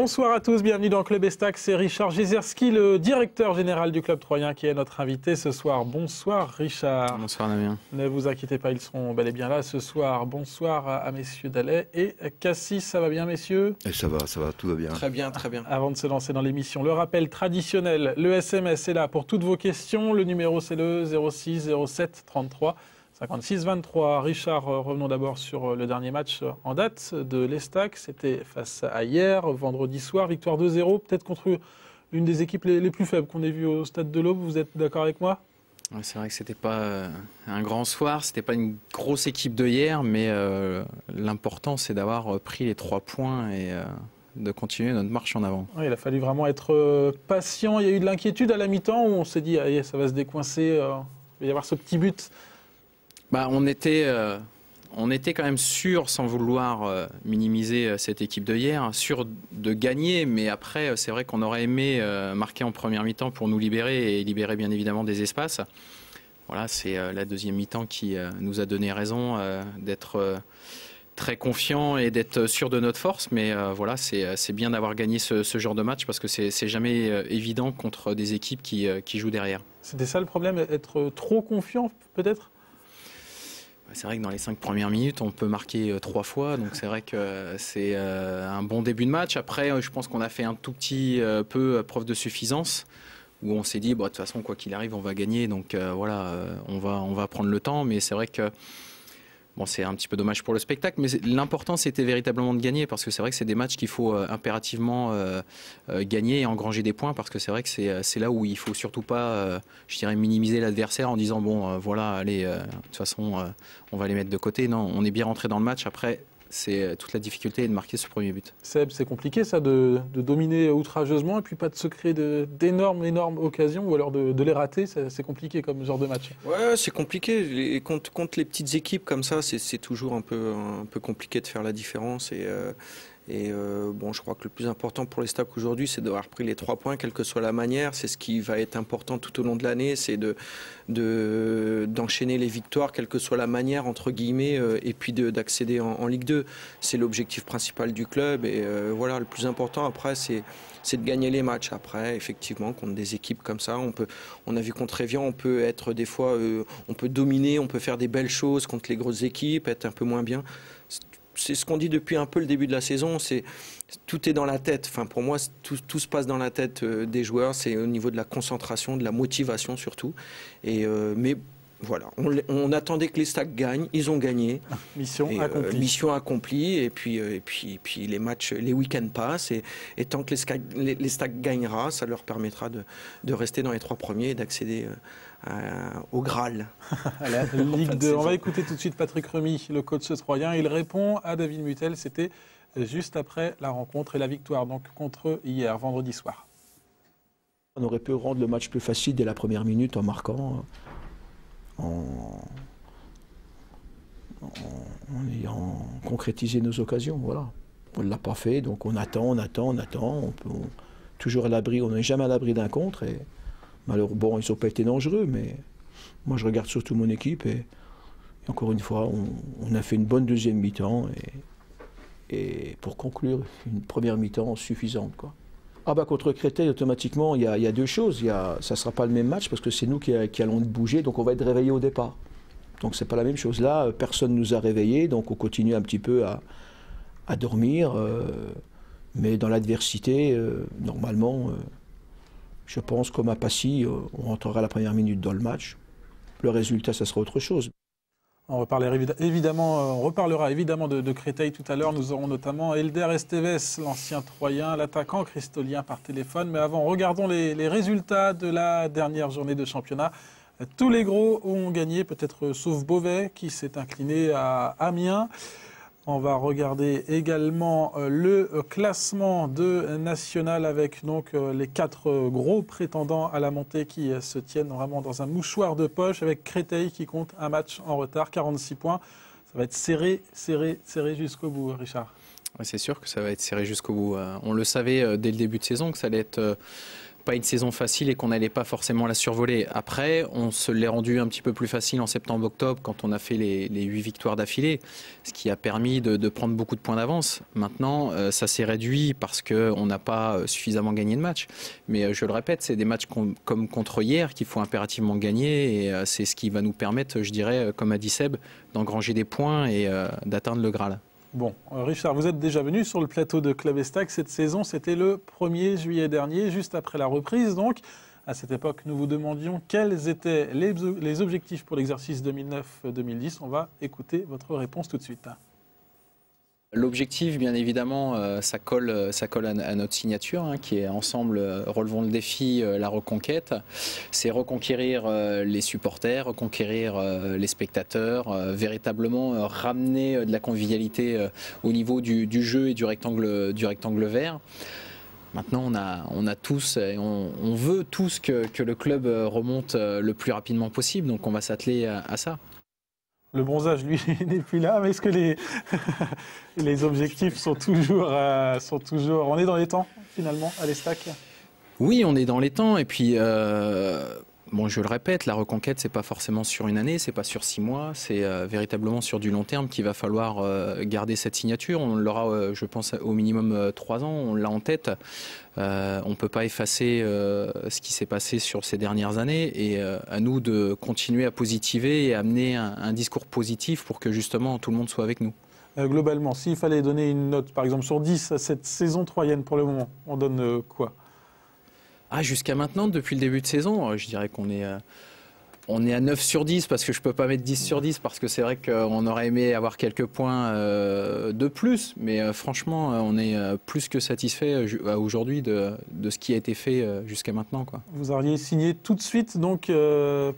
Bonsoir à tous, bienvenue dans Club Estac. C'est Richard Jezerski, le directeur général du club troyen, qui est notre invité ce soir. Bonsoir Richard. Bonsoir Damien. Ne vous inquiétez pas, ils seront bel et bien là ce soir. Bonsoir à messieurs Dallet et Cassis. Ça va bien messieurs? Et ça va, tout va bien. Très bien, très bien. Avant de se lancer dans l'émission, le rappel traditionnel, le SMS est là pour toutes vos questions. Le numéro c'est le 06 07 33 56 23. Richard, revenons d'abord sur le dernier match en date de l'Estac. C'était face à hier, vendredi soir, victoire 2-0, peut-être contre l'une des équipes les plus faibles qu'on ait vues au stade de l'Aube. Vous êtes d'accord avec moi? Ouais, c'est vrai que c'était pas un grand soir, c'était pas une grosse équipe de hier, mais l'important c'est d'avoir pris les 3 points et de continuer notre marche en avant. Oui, il a fallu vraiment être patient. Il y a eu de l'inquiétude à la mi-temps où on s'est dit ah, ça va se décoincer, il va y avoir ce petit but. Bah, on était quand même sûr, sans vouloir minimiser cette équipe de hier, sûr de gagner, mais après c'est vrai qu'on aurait aimé marquer en première mi-temps pour nous libérer et libérer bien évidemment des espaces. Voilà, c'est la deuxième mi-temps qui nous a donné raison d'être très confiant et d'être sûr de notre force, mais voilà, c'est bien d'avoir gagné ce genre de match parce que c'est jamais évident contre des équipes qui jouent derrière. C'était ça le problème, être trop confiant peut-être? C'est vrai que dans les 5 premières minutes, on peut marquer 3 fois, donc c'est vrai que c'est un bon début de match. Après, je pense qu'on a fait un tout petit peu preuve de suffisance, où on s'est dit, bon, de toute façon, quoi qu'il arrive, on va gagner, donc voilà, on va prendre le temps, mais c'est vrai que bon, c'est un petit peu dommage pour le spectacle, mais l'important c'était véritablement de gagner parce que c'est vrai que c'est des matchs qu'il faut impérativement gagner et engranger des points parce que c'est vrai que c'est là où il faut surtout pas, je dirais, minimiser l'adversaire en disant bon voilà, allez, de toute façon on va les mettre de côté. Non, on est bien rentré dans le match. Après, c'est toute la difficulté de marquer ce premier but. Seb, c'est compliqué ça de dominer outrageusement et puis pas de se créer d'énormes occasions ou alors de les rater, c'est compliqué comme genre de match. Ouais, c'est compliqué. Contre les petites équipes comme ça, c'est toujours un peu compliqué de faire la différence. Bon, je crois que le plus important pour les Stacks aujourd'hui, c'est d'avoir pris les 3 points, quelle que soit la manière. C'est ce qui va être important tout au long de l'année, c'est d'enchaîner les victoires, quelle que soit la manière, entre guillemets, et puis d'accéder en Ligue 2. C'est l'objectif principal du club. Et voilà, le plus important après, c'est de gagner les matchs. Après, effectivement, contre des équipes comme ça, on a vu contre Évian, on peut être des fois, on peut dominer, on peut faire des belles choses contre les grosses équipes, être un peu moins bien. C'est ce qu'on dit depuis un peu le début de la saison, tout est dans la tête. Enfin, pour moi, tout se passe dans la tête des joueurs, c'est au niveau de la concentration, de la motivation surtout. Mais voilà, on attendait que les Stacks gagnent, ils ont gagné. Mission accomplie. Mission accomplie, et puis les matchs, les week-ends passent, et tant que les Stacks gagnera, ça leur permettra de rester dans les 3 premiers et d'accéder au Graal. À la Ligue 2. On va écouter tout de suite Patrick Remy, le coach troyen. Il répond à David Mutel. C'était juste après la rencontre et la victoire donc contre hier, vendredi soir. On aurait pu rendre le match plus facile dès la première minute en marquant, en ayant concrétisé nos occasions. Voilà. On ne l'a pas fait, donc on attend. Toujours à l'abri, on n'est jamais à l'abri d'un contre. Et malheureusement, bon, ils n'ont pas été dangereux, mais moi je regarde surtout mon équipe et encore une fois, on a fait une bonne deuxième mi-temps et pour conclure, une première mi-temps suffisante, quoi. Ah bah contre Créteil, automatiquement, il y a 2 choses. Ça ne sera pas le même match parce que c'est nous qui allons bouger, donc on va être réveillés au départ. Donc c'est pas la même chose. Là, personne ne nous a réveillés, donc on continue un petit peu à dormir. Mais dans l'adversité, normalement, je pense comme à Passy, on rentrera la première minute dans le match. Le résultat, ça sera autre chose. On reparlera évidemment de Créteil tout à l'heure. Nous aurons notamment Elder Esteves, l'ancien Troyen, l'attaquant cristolien par téléphone. Mais avant, regardons les résultats de la dernière journée de championnat. Tous les gros ont gagné, peut-être sauf Beauvais qui s'est incliné à Amiens. On va regarder également le classement de National avec donc les 4 gros prétendants à la montée qui se tiennent vraiment dans un mouchoir de poche avec Créteil qui compte un match en retard, 46 points. Ça va être serré jusqu'au bout, Richard. Ouais, c'est sûr que ça va être serré jusqu'au bout. On le savait dès le début de saison que ça allait être pas une saison facile et qu'on n'allait pas forcément la survoler. Après, on se l'est rendu un petit peu plus facile en septembre-octobre quand on a fait les 8 victoires d'affilée, ce qui a permis de prendre beaucoup de points d'avance. Maintenant, ça s'est réduit parce qu'on n'a pas suffisamment gagné de matchs. Mais je le répète, c'est des matchs comme contre hier qu'il faut impérativement gagner et c'est ce qui va nous permettre, je dirais, comme a dit Seb, d'engranger des points et d'atteindre le Graal. Bon, Richard, vous êtes déjà venu sur le plateau de Club Estac cette saison. C'était le 1er juillet dernier, juste après la reprise. Donc, à cette époque, nous vous demandions quels étaient les objectifs pour l'exercice 2009-2010. On va écouter votre réponse tout de suite. L'objectif, bien évidemment, ça colle à notre signature, qui est ensemble, relevons le défi, la reconquête. C'est reconquérir les supporters, reconquérir les spectateurs, véritablement ramener de la convivialité au niveau du jeu et du rectangle vert. Maintenant, on a tous, et on veut tous que le club remonte le plus rapidement possible, donc on va s'atteler à ça. Le bronzage, lui, n'est plus là, mais est-ce que les objectifs sont toujours... On est dans les temps, finalement, à l'Estac? Oui, on est dans les temps, et puis... Bon, je le répète, la reconquête, c'est pas forcément sur une année, c'est pas sur 6 mois, c'est véritablement sur du long terme qu'il va falloir garder cette signature. On l'aura, je pense, au minimum 3 ans, on l'a en tête. On peut pas effacer ce qui s'est passé sur ces dernières années et à nous de continuer à positiver et amener un discours positif pour que justement tout le monde soit avec nous. Globalement, s'il fallait donner une note, par exemple, sur 10 à cette saison troyenne pour le moment, on donne quoi ? Jusqu'à maintenant, depuis le début de saison, je dirais qu'on est à 9 sur 10 parce que je ne peux pas mettre 10 sur 10 parce que c'est vrai qu'on aurait aimé avoir quelques points de plus. Mais franchement, on est plus que satisfait aujourd'hui de ce qui a été fait jusqu'à maintenant, quoi. Vous auriez signé tout de suite donc,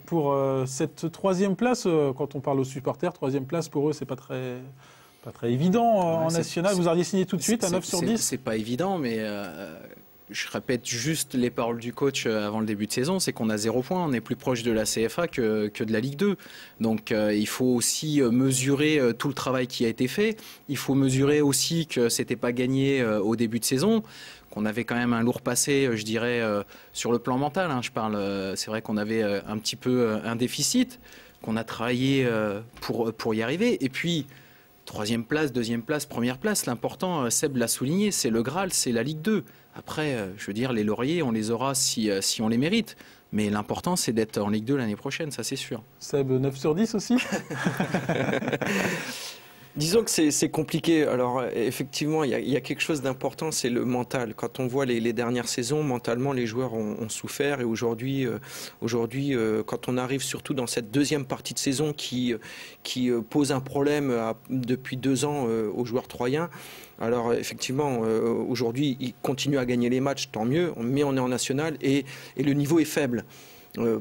pour cette 3e place. Quand on parle aux supporters, 3e place pour eux, c'est pas très évident en national. Vous auriez signé tout de suite à 9 sur 10 ? C'est pas évident, mais... Je répète juste les paroles du coach avant le début de saison, c'est qu'on a 0 points, on est plus proche de la CFA que de la Ligue 2. Donc il faut aussi mesurer tout le travail qui a été fait. Il faut mesurer aussi que c'était pas gagné au début de saison, qu'on avait quand même un lourd passé, je dirais, sur le plan mental. Je parle, c'est vrai qu'on avait un petit peu un déficit, qu'on a travaillé pour y arriver. Et puis, 3e place, 2e place, 1re place, l'important, Seb l'a souligné, c'est le Graal, c'est la Ligue 2. Après, je veux dire, les lauriers, on les aura si on les mérite. Mais l'important, c'est d'être en Ligue 2 l'année prochaine, ça c'est sûr. Seb, 9 sur 10 aussi? Disons que c'est compliqué. Alors effectivement, il y a quelque chose d'important, c'est le mental. Quand on voit les dernières saisons, mentalement, les joueurs ont souffert. Et aujourd'hui, quand on arrive surtout dans cette 2e partie de saison qui pose un problème depuis 2 ans aux joueurs troyens, alors effectivement, aujourd'hui, ils continuent à gagner les matchs, tant mieux, mais on est en national et le niveau est faible.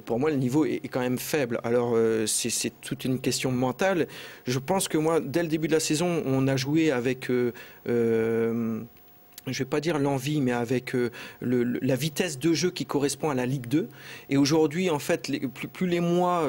Pour moi, le niveau est quand même faible. Alors, c'est toute une question mentale. Je pense que moi, dès le début de la saison, on a joué avec... je ne vais pas dire l'envie, mais avec la vitesse de jeu qui correspond à la Ligue 2. Et aujourd'hui, en fait, plus les mois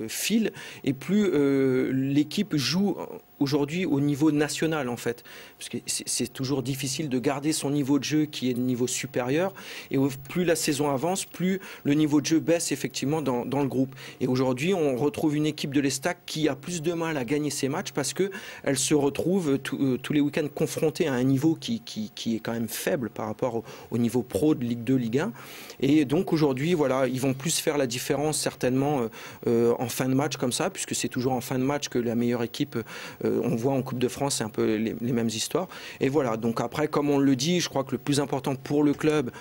filent et plus l'équipe joue aujourd'hui au niveau national, en fait. Parce que c'est toujours difficile de garder son niveau de jeu qui est de niveau supérieur. Et plus la saison avance, plus le niveau de jeu baisse effectivement dans le groupe. Et aujourd'hui, on retrouve une équipe de l'Estac qui a plus de mal à gagner ses matchs parce qu'elle se retrouve tous les week-ends confrontée à un niveau qui est quand même faible par rapport au niveau pro de Ligue 2, Ligue 1. Et donc aujourd'hui, voilà, ils vont plus faire la différence certainement en fin de match comme ça, puisque c'est toujours en fin de match que la meilleure équipe... on voit en Coupe de France, c'est un peu les mêmes histoires. Et voilà, donc après, comme on le dit, je crois que le plus important pour le club,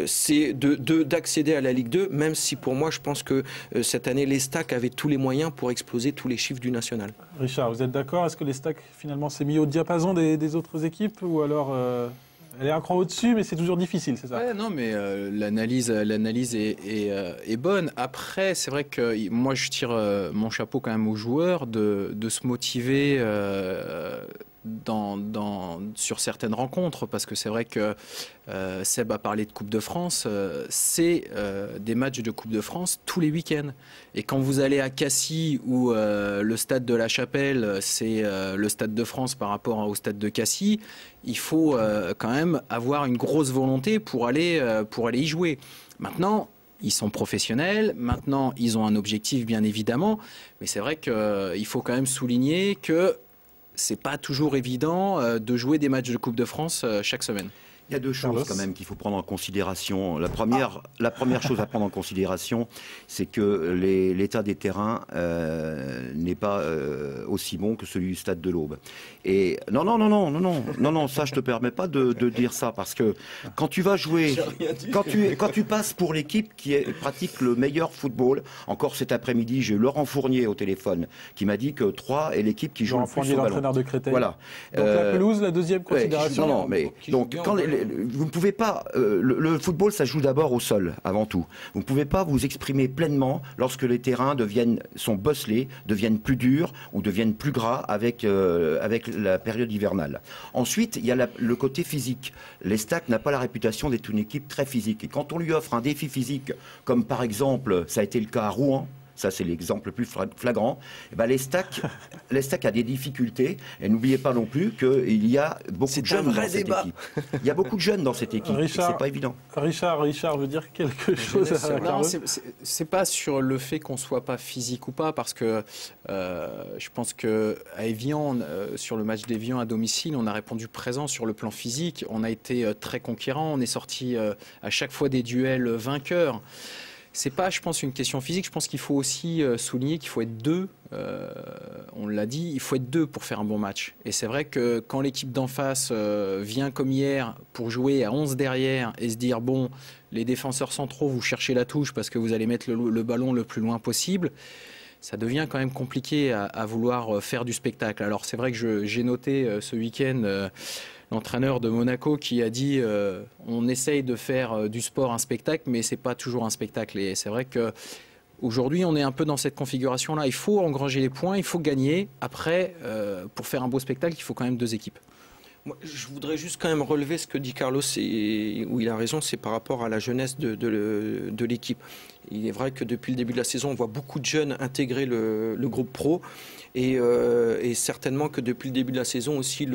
c'est d'accéder à la Ligue 2, même si pour moi, je pense que cette année, l'Estac avait tous les moyens pour exploser tous les chiffres du national. Richard, vous êtes d'accord? Est-ce que l'Estac, finalement, s'est mis au diapason des autres équipes ou alors elle est un cran au-dessus, mais c'est toujours difficile, c'est ça? Ouais, non, mais l'analyse est bonne. Après, c'est vrai que moi, je tire mon chapeau quand même aux joueurs de se motiver sur certaines rencontres, parce que c'est vrai que Seb a parlé de Coupe de France, c'est des matchs de Coupe de France tous les week-ends. Et quand vous allez à Cassis, où le stade de la Chapelle, c'est le stade de France par rapport au stade de Cassis, il faut quand même avoir une grosse volonté pour aller y jouer. Maintenant, ils sont professionnels, maintenant ils ont un objectif bien évidemment, mais c'est vrai qu'il faut quand même souligner que c'est pas toujours évident de jouer des matchs de Coupe de France chaque semaine. Il y a deux choses quand même qu'il faut prendre en considération. La première chose à prendre en considération, c'est que l'état des terrains n'est pas aussi bon que celui du stade de l'Aube. Et non, ça je te permets pas de dire ça, parce que quand tu vas jouer, quand tu passes pour l'équipe qui pratique le meilleur football, encore cet après-midi, j'ai eu Laurent Fournier au téléphone qui m'a dit que Troyes est l'équipe qui joue le plus au ballon. L'entraîneur de Créteil. Voilà. Donc la pelouse, la deuxième considération. Non, mais donc quand vous ne pouvez pas. Le football, ça joue d'abord au sol, avant tout. Vous ne pouvez pas vous exprimer pleinement lorsque les terrains sont bosselés, deviennent plus durs ou deviennent plus gras avec la période hivernale. Ensuite, il y a le côté physique. L'Estac n'a pas la réputation d'être une équipe très physique. Et quand on lui offre un défi physique, comme par exemple, ça a été le cas à Rouen, ça c'est l'exemple le plus flagrant, et ben l'Estac a des difficultés, et n'oubliez pas non plus qu'il y a beaucoup de jeunes dans cette équipe. Il y a beaucoup de jeunes dans cette équipe, et c'est pas évident. Richard veut dire quelque chose à Non, c'est pas sur le fait qu'on soit pas physique ou pas, parce que je pense qu'à Évian, sur le match d'Évian à domicile, on a répondu présent sur le plan physique, on a été très conquérant, on est sorti à chaque fois des duels vainqueurs. C'est pas, je pense, une question physique. Je pense qu'il faut aussi souligner qu'il faut être deux. On l'a dit, il faut être deux pour faire un bon match. Et c'est vrai que quand l'équipe d'en face vient comme hier pour jouer à 11 derrière et se dire, bon, les défenseurs centraux, vous cherchez la touche parce que vous allez mettre le ballon le plus loin possible, ça devient quand même compliqué à vouloir faire du spectacle. Alors c'est vrai que j'ai noté ce week-end l'entraîneur de Monaco qui a dit on essaye de faire du sport un spectacle, mais c'est pas toujours un spectacle. Et c'est vrai que aujourd'hui on est un peu dans cette configuration-là. Il faut engranger les points, il faut gagner. Après, pour faire un beau spectacle, il faut quand même deux équipes. Moi, je voudrais juste quand même relever ce que dit Carlos, et où il a raison, c'est par rapport à la jeunesse de l'équipe. Il est vrai que depuis le début de la saison, on voit beaucoup de jeunes intégrer le groupe pro. Et certainement que depuis le début de la saison aussi,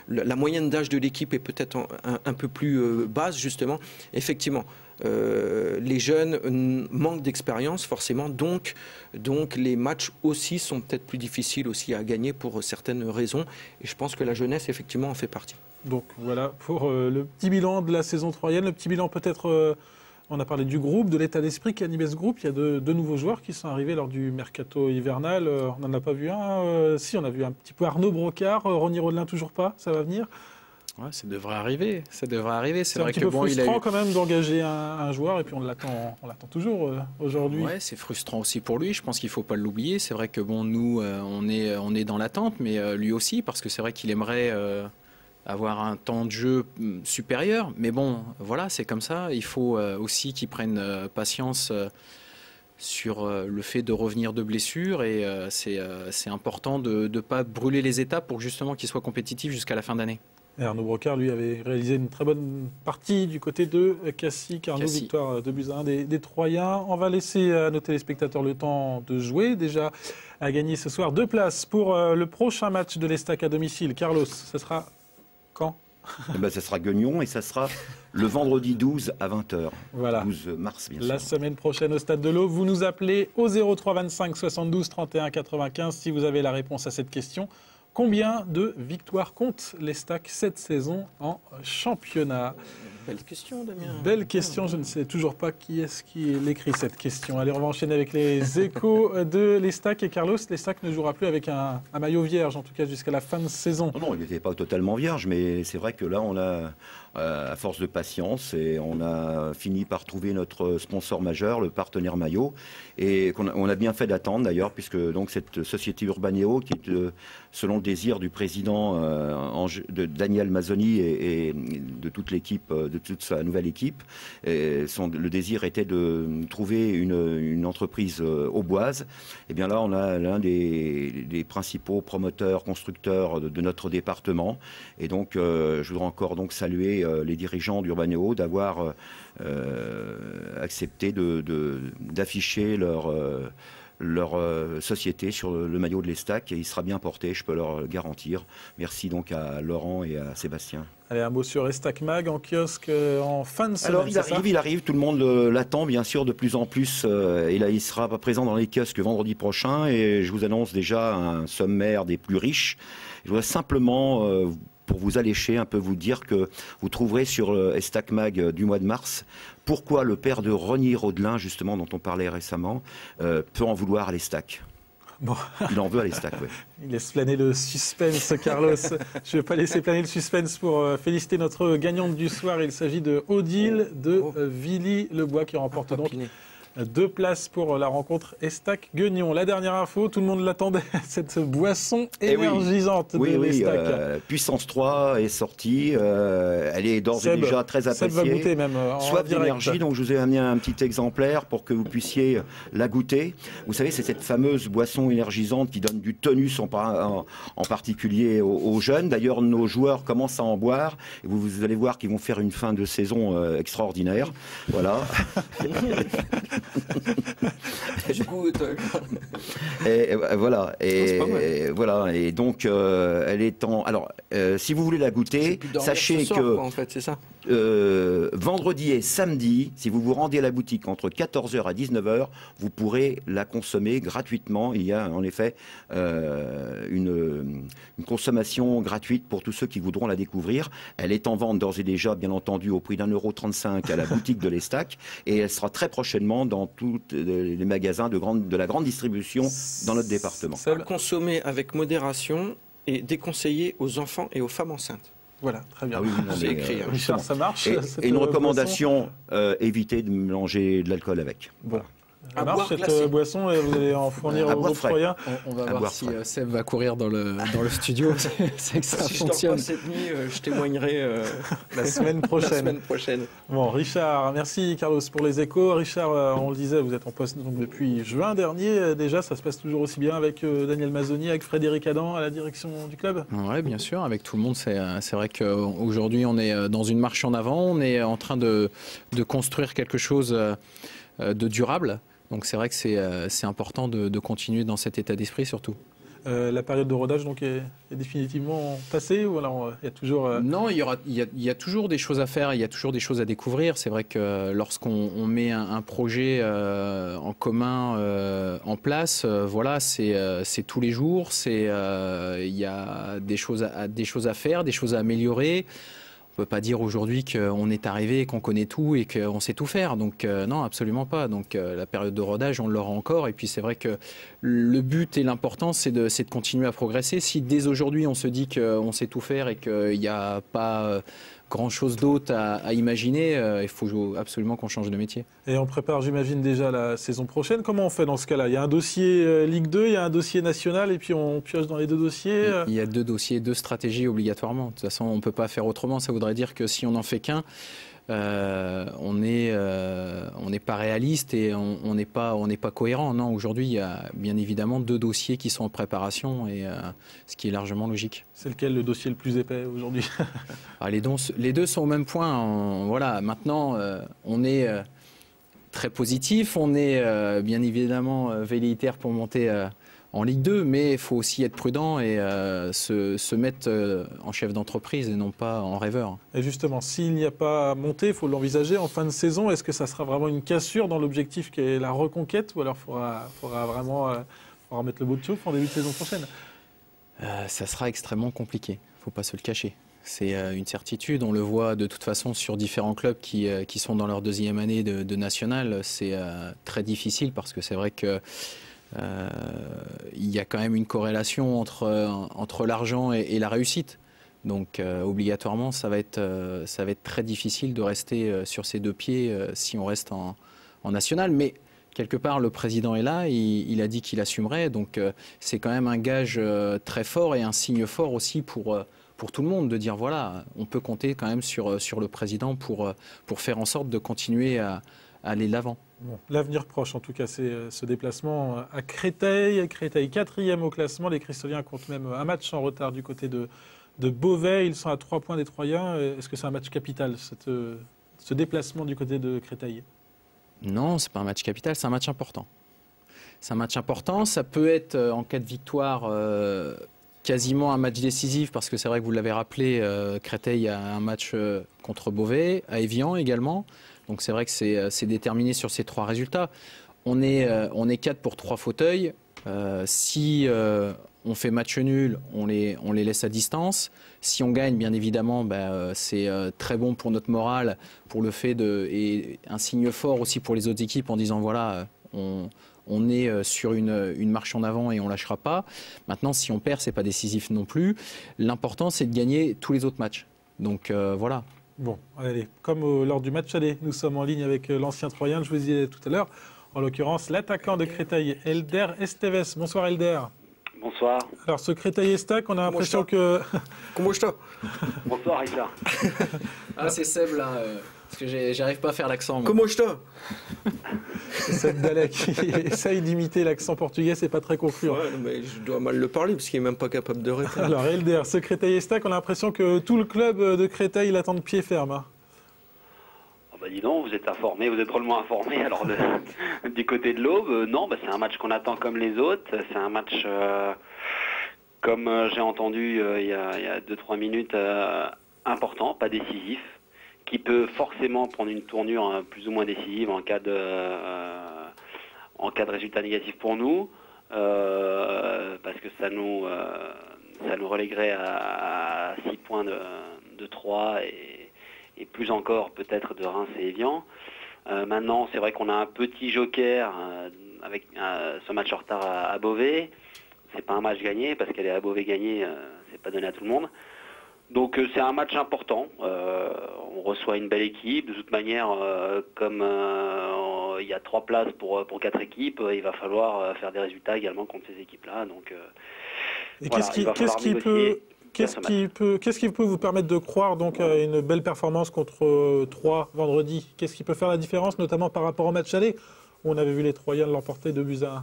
la moyenne d'âge de l'équipe est peut-être un peu plus basse, justement. Effectivement, les jeunes manquent d'expérience, forcément. Donc, les matchs aussi sont peut-être plus difficiles aussi à gagner pour certaines raisons. Et je pense que la jeunesse, effectivement, en fait partie. Donc voilà pour le petit bilan de la saison troyenne. Le petit bilan peut-être... On a parlé du groupe, de l'état d'esprit qui anime ce groupe. Il y a deux nouveaux joueurs qui sont arrivés lors du mercato hivernal. On n'en a pas vu un. Si, on a vu un petit peu Arnaud Brocard. Ronny Rodelin, toujours pas. Ça va venir. Ouais, ça devrait arriver. C'est vrai un petit peu frustrant quand même d'engager un joueur et puis on l'attend toujours aujourd'hui. Ouais, c'est frustrant aussi pour lui. Je pense qu'il ne faut pas l'oublier. C'est vrai que bon, nous, on est dans l'attente, mais lui aussi, parce que c'est vrai qu'il aimerait... avoir un temps de jeu supérieur. Mais bon, voilà, c'est comme ça. Il faut aussi qu'ils prennent patience sur le fait de revenir de blessure. Et c'est important de ne pas brûler les étapes pour justement qu'ils soient compétitifs jusqu'à la fin d'année. Et Arnaud Brocard, lui, avait réalisé une très bonne partie du côté de Cassis. Arnaud, victoire 2-1 des Troyens. On va laisser à nos téléspectateurs le temps de jouer. Déjà à gagner ce soir 2 places pour le prochain match de l'Estac à domicile. Carlos, ce sera... Quand ? Ça sera Guignon et ça sera le vendredi 12 à 20h. Voilà. 12 mars, bien sûr. La semaine prochaine au Stade de l'Aube. Vous nous appelez au 03 25 72 31 95 si vous avez la réponse à cette question. Combien de victoires compte l'Estac cette saison en championnat ? Belle question, Damien. Belle question, je ne sais toujours pas qui est-ce qui l'écrit cette question. Allez, on va enchaîner avec les échos de l'Estac. Et Carlos, l'Estac ne jouera plus avec un maillot vierge, en tout cas jusqu'à la fin de saison. Non, il n'était pas totalement vierge, mais c'est vrai que là, on a, à force de patience, et on a fini par trouver notre sponsor majeur, le partenaire maillot, et on a bien fait d'attendre d'ailleurs, puisque donc cette société Urbaneo, qui est, selon le désir du président de Daniel Mazzoni et de toute l'équipe, de toute sa nouvelle équipe. Le désir était de trouver une entreprise auboise. Et bien là, on a l'un des principaux promoteurs, constructeurs de notre département. Et donc, je voudrais encore donc saluer les dirigeants d'Urbanéo d'avoir accepté d'afficher leur société sur le maillot de l'Estac, et il sera bien porté, je peux leur garantir. Merci donc à Laurent et à Sébastien. Allez, un mot sur Estac Mag en kiosque en fin de semaine. Alors il arrive, tout le monde l'attend bien sûr de plus en plus. Et là, il sera présent dans les kiosques vendredi prochain, et je vous annonce déjà un sommaire des plus riches. Je voudrais simplement, pour vous allécher un peu, vous dire que vous trouverez sur Estac Mag du mois de mars pourquoi le père de Renier Rodelin, justement, dont on parlait récemment, peut en vouloir à l'Estac. Bon. Il en veut à l'Estac, oui. Il laisse planer le suspense, Carlos. Je ne vais pas laisser planer le suspense pour féliciter notre gagnante du soir. Il s'agit de Odile de Villy-le-Bois qui remporte donc 2 places pour la rencontre Estac-Gueugnon. La dernière info, tout le monde l'attendait, cette boisson énergisante de l'Estac. Puissance 3 est sortie, elle est d'ores et déjà très appréciée. Seb va goûter même Soif d'énergie, donc je vous ai amené un petit exemplaire pour que vous puissiez la goûter. Vous savez, c'est cette fameuse boisson énergisante qui donne du tonus en particulier aux jeunes. D'ailleurs, nos joueurs commencent à en boire, et vous allez voir qu'ils vont faire une fin de saison extraordinaire. Voilà. Je goûte. Et voilà. Et donc, elle est en. Alors, si vous voulez la goûter, sachez que. En fait, c'est ça. Vendredi et samedi, si vous vous rendez à la boutique entre 14h à 19h, vous pourrez la consommer gratuitement. Il y a en effet une consommation gratuite pour tous ceux qui voudront la découvrir. Elle est en vente d'ores et déjà, bien entendu, au prix d'1,35 € à la boutique de l'Estac, et elle sera très prochainement dans tous les magasins de la grande distribution dans notre département. À consommer avec modération et déconseillé aux enfants et aux femmes enceintes. Voilà, très bien. Ah oui, c'est écrit. Richard, ça marche. Et une recommandation, évitez de mélanger de l'alcool avec. Voilà. Ça marche cette boisson, et vous allez en fournir aux Troyens. On va voir si Seb va courir dans le studio. C'est que ça fonctionne. Si je dors pas cette nuit, je témoignerai la semaine prochaine. Bon, Richard, merci Carlos pour les échos. Richard, on le disait, vous êtes en poste donc depuis juin dernier. Déjà, ça se passe toujours aussi bien avec Daniel Mazzoni, avec Frédéric Adam à la direction du club? Oui, bien sûr, avec tout le monde. C'est vrai qu'aujourd'hui, on est dans une marche en avant. On est en train de construire quelque chose de durable. Donc c'est vrai que c'est important de continuer dans cet état d'esprit surtout. La période de rodage donc est définitivement passée, ou alors il y a toujours... Non, il y a toujours des choses à faire, il y a toujours des choses à découvrir. C'est vrai que lorsqu'on met un projet en commun en place, voilà, c'est tous les jours, il y a des choses à faire, des choses à améliorer. On ne peut pas dire aujourd'hui qu'on est arrivé, qu'on connaît tout et qu'on sait tout faire. Donc non, absolument pas. Donc la période de rodage, on l'aura encore. Et puis c'est vrai que le but et l'important, c'est de continuer à progresser. Si dès aujourd'hui, on se dit qu'on sait tout faire et qu'il n'y a pas grand-chose d'autre à imaginer, il faut absolument qu'on change de métier. Et on prépare, j'imagine, déjà la saison prochaine. Comment on fait dans ce cas-là? Il y a un dossier Ligue 2, il y a un dossier national, et puis on pioche dans les 2 dossiers. Il y a 2 dossiers, 2 stratégies obligatoirement. De toute façon, on ne peut pas faire autrement. Ça voudrait dire que si on n'en fait qu'un, on n'est pas réaliste et on n'est pas cohérent. Non, aujourd'hui, il y a bien évidemment 2 dossiers qui sont en préparation, et ce qui est largement logique. C'est lequel le dossier le plus épais aujourd'hui? Les deux sont au même point. Voilà, maintenant, on est très positif, on est bien évidemment velléitaire pour monter en Ligue 2, mais il faut aussi être prudent et se mettre en chef d'entreprise et non pas en rêveur. Et justement, s'il n'y a pas monté, il faut l'envisager en fin de saison. Est-ce que ça sera vraiment une cassure dans l'objectif qui est la reconquête, ou alors il faudra vraiment mettre le bout de souffle en début de saison prochaine? Ça sera extrêmement compliqué, il ne faut pas se le cacher. C'est une certitude, on le voit de toute façon sur différents clubs qui sont dans leur 2e année de national. C'est très difficile parce que c'est vrai que il y a quand même une corrélation entre l'argent et la réussite. Donc obligatoirement, ça va être très difficile de rester sur ses 2 pieds si on reste en national. Mais quelque part, le président est là, il a dit qu'il assumerait, donc c'est quand même un gage très fort et un signe fort aussi pour tout le monde, de dire voilà, on peut compter quand même sur le président pour faire en sorte de continuer à aller de l'avant. Bon, l'avenir proche, en tout cas, c'est ce déplacement à Créteil. Créteil 4e au classement. Les Cristoliens comptent même un match en retard du côté de Beauvais. Ils sont à 3 points des Troyens. Est-ce que c'est un match capital, ce déplacement du côté de Créteil? Non, c'est pas un match capital, c'est un match important. C'est un match important. Ça peut être, en cas de victoire, quasiment un match décisif, parce que c'est vrai que vous l'avez rappelé, Créteil a un match contre Beauvais, à Évian également. Donc c'est vrai que c'est déterminé sur ces 3 résultats. On est 4 pour 3 fauteuils. Si on fait match nul, on les laisse à distance. Si on gagne, bien évidemment, c'est très bon pour notre morale, pour le fait et un signe fort aussi pour les autres équipes en disant voilà, on est sur une marche en avant et on ne lâchera pas. Maintenant, si on perd, ce n'est pas décisif non plus. L'important, c'est de gagner tous les autres matchs. Donc voilà. Bon, allez, comme lors du match aller, nous sommes en ligne avec l'ancien Troyen, je vous disais tout à l'heure, en l'occurrence l'attaquant de Créteil, Elder Esteves. Bonsoir Elder. Bonsoir. Alors ce Créteil-Estac, on a l'impression que... Comment je t'en Bonsoir Richard. Ah c'est Seb là, parce que j'arrive pas à faire l'accent. Comment je t'en C'est Seb Dalek qui essaye d'imiter l'accent portugais, c'est pas très concluant. Ouais, mais je dois mal le parler parce qu'il est même pas capable de répondre. Alors Elder, ce Créteil-Estac, on a l'impression que tout le club de Créteil l'attend de pied ferme. Hein. Dis donc, vous êtes informé, vous êtes drôlement informé. Alors du côté de l'Aube, non, c'est un match qu'on attend comme les autres. C'est un match, comme j'ai entendu il y a 2-3 minutes, important, pas décisif, qui peut forcément prendre une tournure plus ou moins décisive en cas de résultat négatif pour nous, parce que ça nous relèguerait à 6 points de 3 et plus encore peut-être de Reims et Évian. Maintenant, c'est vrai qu'on a un petit joker avec ce match en retard à Beauvais. C'est pas un match gagné, parce qu'aller à Beauvais gagner, c'est pas donné à tout le monde. Donc c'est un match important. On reçoit une belle équipe. De toute manière, comme il y a 3 places pour 4 équipes, il va falloir faire des résultats également contre ces équipes-là. Donc, et voilà, qu'est-ce qui peut vous permettre de croire donc à une belle performance contre 3 vendredi? Qu'est-ce qui peut faire la différence, notamment par rapport au match aller, où on avait vu les Troyens l'emporter 2-1?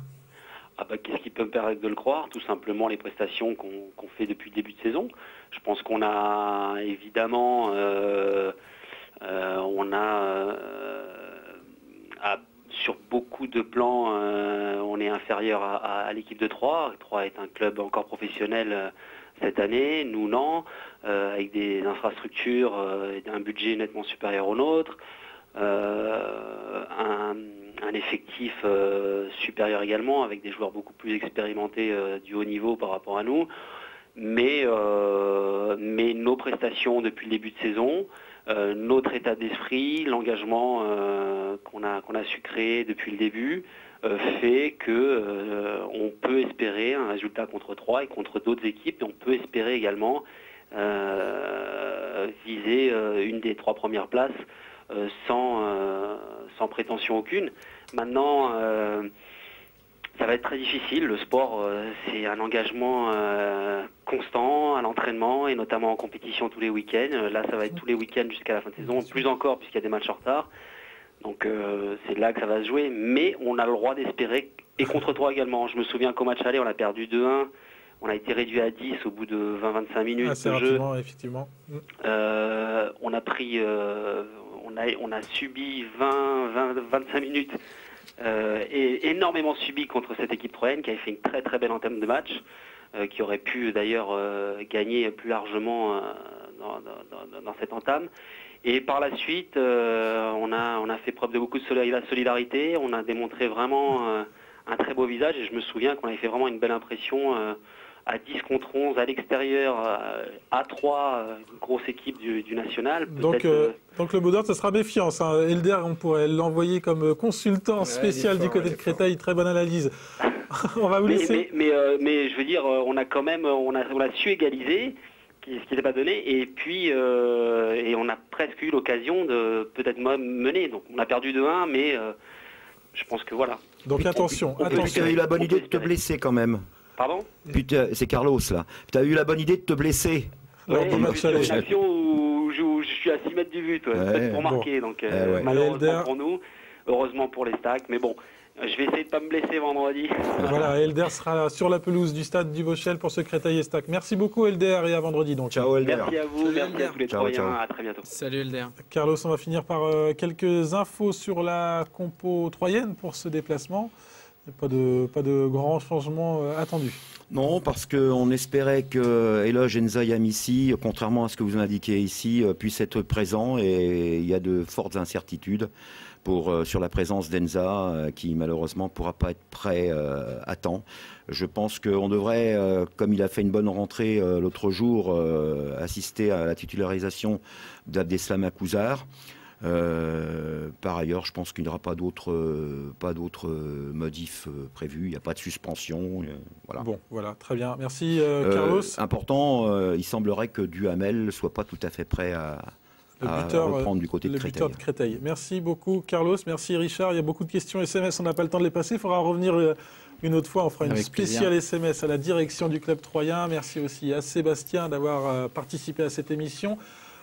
Qu'est-ce qui peut me permettre de le croire? Tout simplement les prestations qu'on fait depuis le début de saison. Je pense qu'on a évidemment sur beaucoup de plans, on est inférieur à l'équipe de Troyes. Troyes est un club encore professionnel cette année, nous non, avec des infrastructures et un budget nettement supérieur au nôtre, un effectif supérieur également, avec des joueurs beaucoup plus expérimentés du haut niveau par rapport à nous. Mais nos prestations depuis le début de saison, notre état d'esprit, l'engagement qu'on a su créer depuis le début, fait que on peut espérer un résultat contre 3 et contre d'autres équipes, et on peut espérer également viser une des 3 premières places sans prétention aucune. Maintenant, ça va être très difficile. Le sport, c'est un engagement constant à l'entraînement et notamment en compétition tous les week-ends. Là, ça va être tous les week-ends jusqu'à la fin de saison, plus encore puisqu'il y a des matchs en retard. Donc c'est là que ça va se jouer. Mais on a le droit d'espérer, et contre 3 également. Je me souviens qu'au match aller, on a perdu 2-1. On a été réduit à 10 au bout de 20-25 minutes assez de jeu. Effectivement. On a pris, on a subi 20-25 minutes et énormément subi contre cette équipe troyenne qui avait fait une très très belle entame de match, qui aurait pu d'ailleurs gagner plus largement dans cette entame. Et par la suite, on a fait preuve de beaucoup de solidarité. On a démontré vraiment un très beau visage, et je me souviens qu'on avait fait vraiment une belle impression à 10 contre 11 à l'extérieur, à 3, une grosse équipe du national. Donc le mot d'ordre, ce sera méfiance. Hein. Elder, on pourrait l'envoyer comme consultant spécial du côté de Créteil. Très bonne analyse. On va vous laisser. Mais je veux dire, on a quand même on a su égaliser, ce qui n'était pas donné, et puis et on a presque eu l'occasion de peut-être mener. Donc on a perdu 2-1, mais je pense que voilà. Donc attention, Et puis tu as eu la bonne idée de te blesser quand même. Pardon? Putain, c'est Carlos là. Tu as eu la bonne idée de te blesser. lors du match c'est aller. une action où je suis à 6 mètres du but, peut-être pour marquer, donc ouais. malheureusement Elder. pour nous, heureusement pour les Stacks, mais bon, je vais essayer de pas me blesser vendredi. Voilà, Elder sera sur la pelouse du stade du Vauchel pour ce Créteil-Estac. Merci beaucoup Elder et à vendredi donc. Ciao Elder. Merci à vous, merci à tous les Ciao, Troyens, ciao. à très bientôt. Salut Elder. Carlos, on va finir par quelques infos sur la compo troyenne pour ce déplacement. Pas de grands changements attendus. Non, parce qu'on espérait que Eloge Nzayamissi, contrairement à ce que vous indiquez ici, puisse être présent et il y a de fortes incertitudes sur la présence d'Enza qui malheureusement ne pourra pas être prêt à temps. Je pense qu'on devrait, comme il a fait une bonne rentrée l'autre jour, assister à la titularisation d'Abdeslam Akouzar. Par ailleurs, je pense qu'il n'y aura pas d'autres modifs prévus. Il n'y a pas de suspension. Voilà. Bon, voilà, très bien. Merci Carlos. Important, il semblerait que Duhamel ne soit pas tout à fait prêt à reprendre du côté de le Créteil. buteur de Créteil. Merci beaucoup Carlos, merci Richard. Il y a beaucoup de questions SMS, on n'a pas le temps de les passer. Il faudra revenir une autre fois. On fera une Avec spéciale plaisir. SMS à la direction du club troyen. Merci aussi à Sébastien d'avoir participé à cette émission.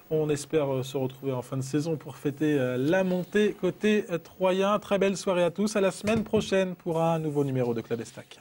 On espère se retrouver en fin de saison pour fêter la montée côté troyen. Très belle soirée à tous. À la semaine prochaine pour un nouveau numéro de Club Estac.